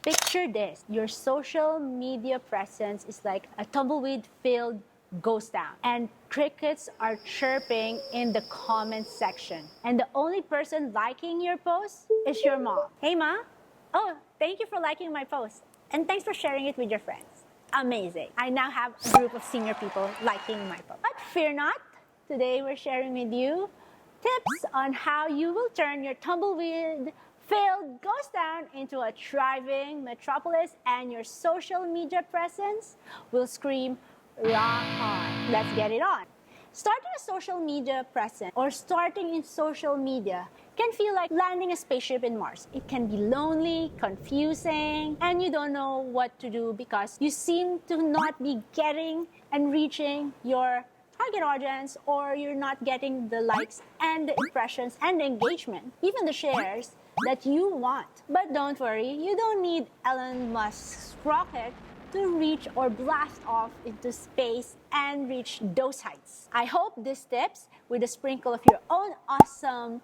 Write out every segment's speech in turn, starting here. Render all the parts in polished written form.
Picture this, your social media presence is like a tumbleweed-filled ghost town, and crickets are chirping in the comment section. And the only person liking your post is your mom. Hey, Ma. Oh, thank you for liking my post. And thanks for sharing it with your friends. Amazing. I now have a group of senior people liking my post. But fear not, today we're sharing with you tips on how you will turn your tumbleweed-filled ghost town into a thriving metropolis, and your social media presence will scream rock on. Let's get it on. Starting a social media presence or starting in social media can feel like landing a spaceship in Mars. It can be lonely, confusing, and you don't know what to do because you seem to not be getting and reaching your target audience, or you're not getting the likes and the impressions and the engagement, even the shares that you want. But don't worry, you don't need Elon Musk's rocket to reach or blast off into space and reach those heights. I hope these tips, with a sprinkle of your own awesome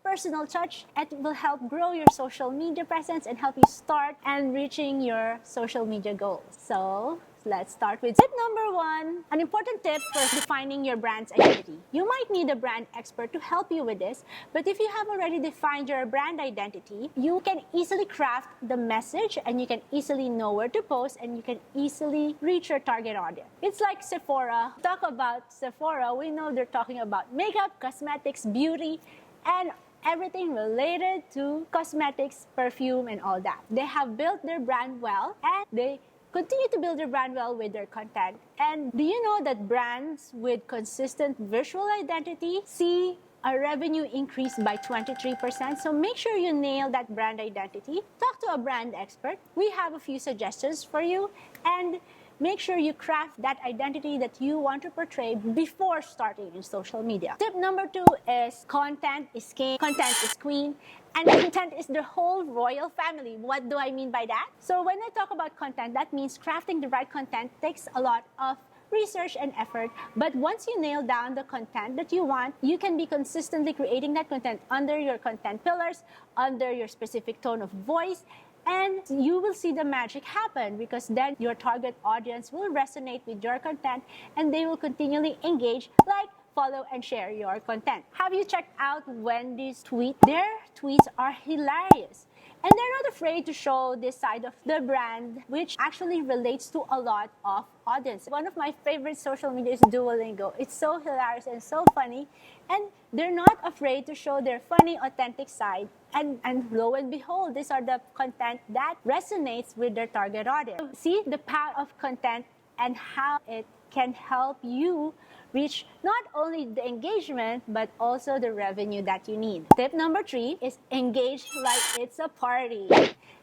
personal touch, it will help grow your social media presence and help you start and reaching your social media goals. So let's start with tip number 1, an important tip for defining your brand's identity. You might need a brand expert to help you with this, but if you have already defined your brand identity, you can easily craft the message and you can easily know where to post and you can easily reach your target audience. It's like Sephora. Talk about Sephora, we know they're talking about makeup, cosmetics, beauty, and everything related to cosmetics, perfume, and all that. They have built their brand well, and they continue to build their brand well with their content. And do you know that brands with consistent visual identity see a revenue increase by 23%? So make sure you nail that brand identity. Talk to a brand expert. We have a few suggestions for you, and make sure you craft that identity that you want to portray before starting in social media. Tip number 2 is content is king, content is queen, and content is the whole royal family. What do I mean by that? So when I talk about content, that means crafting the right content takes a lot of research and effort. But once you nail down the content that you want, you can be consistently creating that content under your content pillars, under your specific tone of voice, and you will see the magic happen, because then your target audience will resonate with your content and they will continually engage, like, follow, and share your content. Have you checked out Wendy's tweet? Their tweets are hilarious. And they're not afraid to show this side of the brand, which actually relates to a lot of audience. One of my favorite social media is Duolingo. It's so hilarious and so funny. And they're not afraid to show their funny, authentic side. And lo and behold, these are the content that resonates with their target audience. See the power of content and how it can help you reach not only the engagement, but also the revenue that you need. Tip number 3 is engage like it's a party.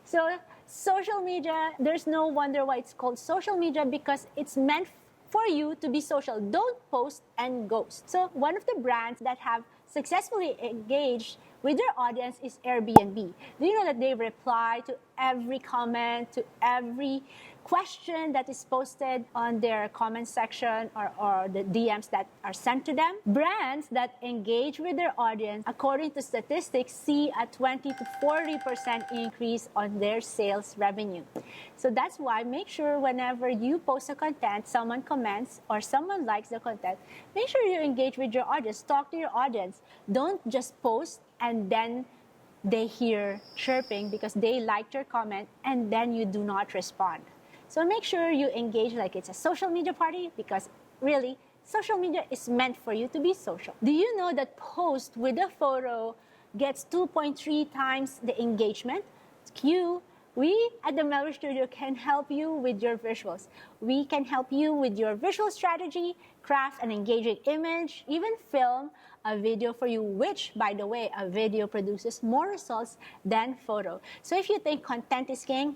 So social media, there's no wonder why it's called social media, because it's meant for you to be social. Don't post and ghost. So one of the brands that have successfully engaged with their audience is Airbnb. Do you know that they reply to every comment, to every question that is posted on their comment section or the DMs that are sent to them? Brands that engage with their audience, according to statistics, see a 20 to 40% increase on their sales revenue. So that's why make sure whenever you post a content, someone comments or someone likes the content, make sure you engage with your audience, talk to your audience. Don't just post and then they hear chirping because they liked your comment and then you do not respond. So make sure you engage like it's a social media party, because really, social media is meant for you to be social. Do you know that post with a photo gets 2.3 times the engagement? We at the Melrose Studio can help you with your visuals. We can help you with your visual strategy, craft an engaging image, even film a video for you, which, by the way, a video produces more results than photo. So if you think content is king,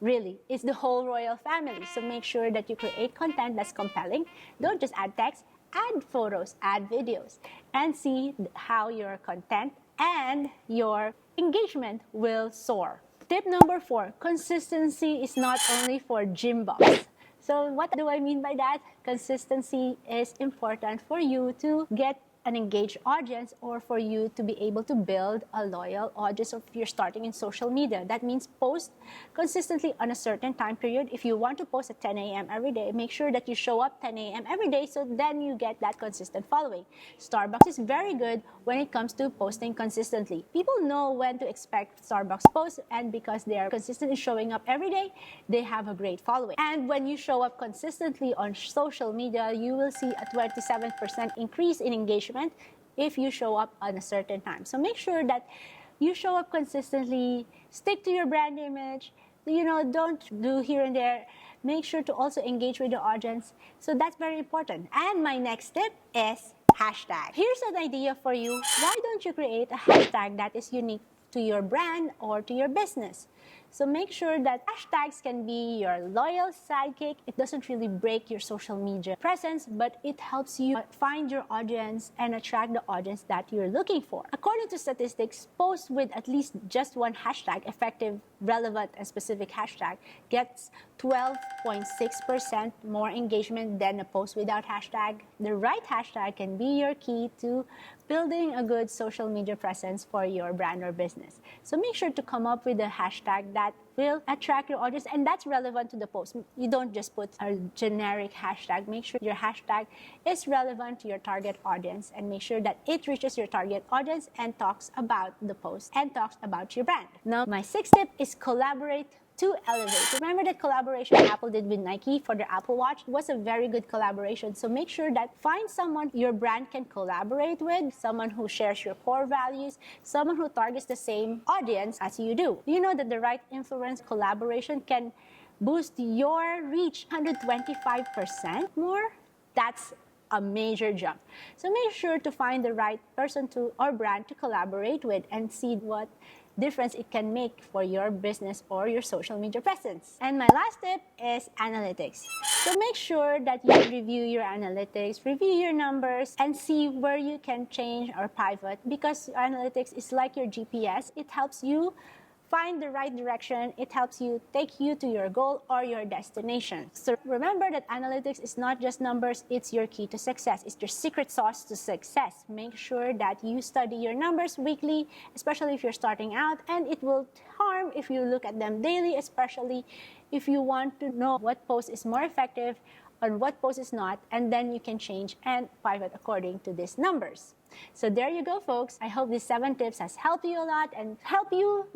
really, it's the whole royal family. So make sure that you create content that's compelling. Don't just add text, add photos, add videos, and see how your content and your engagement will soar. Tip number 4, consistency is not only for gym buffs. So what do I mean by that? Consistency is important for you to get an engaged audience or for you to be able to build a loyal audience if you're starting in social media. That means post consistently on a certain time period. If you want to post at 10 a.m. every day, make sure that you show up 10 a.m. every day so then you get that consistent following. Starbucks is very good when it comes to posting consistently. People know when to expect Starbucks posts, and because they are consistently showing up every day, they have a great following. And when you show up consistently on social media, you will see a 27% increase in engagement if you show up on a certain time. So make sure that you show up consistently, stick to your brand image, don't do here and there. Make sure to also engage with the audience. So that's very important. And my next tip is hashtag. Here's an idea for you. Why don't you create a hashtag that is unique to your brand or to your business? So make sure that hashtags can be your loyal sidekick. It doesn't really break your social media presence, but it helps you find your audience and attract the audience that you're looking for. According to statistics, posts with at least just one hashtag, effective, relevant, and specific hashtag, gets 12.6% more engagement than a post without hashtag. The right hashtag can be your key to building a good social media presence for your brand or business. So make sure to come up with a hashtag that will attract your audience and that's relevant to the post. You don't just put a generic hashtag. Make sure your hashtag is relevant to your target audience and make sure that it reaches your target audience and talks about the post and talks about your brand. Now, my sixth tip is collaborate to elevate. Remember that collaboration Apple did with Nike for the Apple Watch? It was a very good collaboration. So make sure that find someone your brand can collaborate with, someone who shares your core values, someone who targets the same audience as you do. You know that the right influence collaboration can boost your reach 125% more? That's a major jump. So make sure to find the right person to or brand to collaborate with and see what difference it can make for your business or your social media presence. And my last tip is analytics. So make sure that you review your analytics, review your numbers, and see where you can change or pivot because analytics is like your GPS. It helps you find the right direction. It helps you take you to your goal or your destination. So remember that analytics is not just numbers, it's your key to success. It's your secret sauce to success. Make sure that you study your numbers weekly, especially if you're starting out, and it will harm if you look at them daily, especially if you want to know what post is more effective or what post is not, and then you can change and pivot according to these numbers. So there you go, folks. I hope these 7 tips has helped you a lot and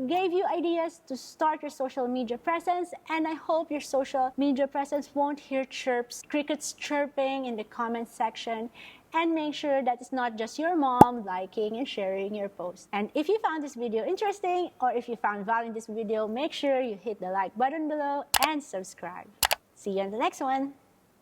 gave you ideas to start your social media presence. And I hope your social media presence won't hear crickets chirping in the comment section. And make sure that it's not just your mom liking and sharing your post. And if you found this video interesting or if you found value in this video, make sure you hit the like button below and subscribe. See you in the next one.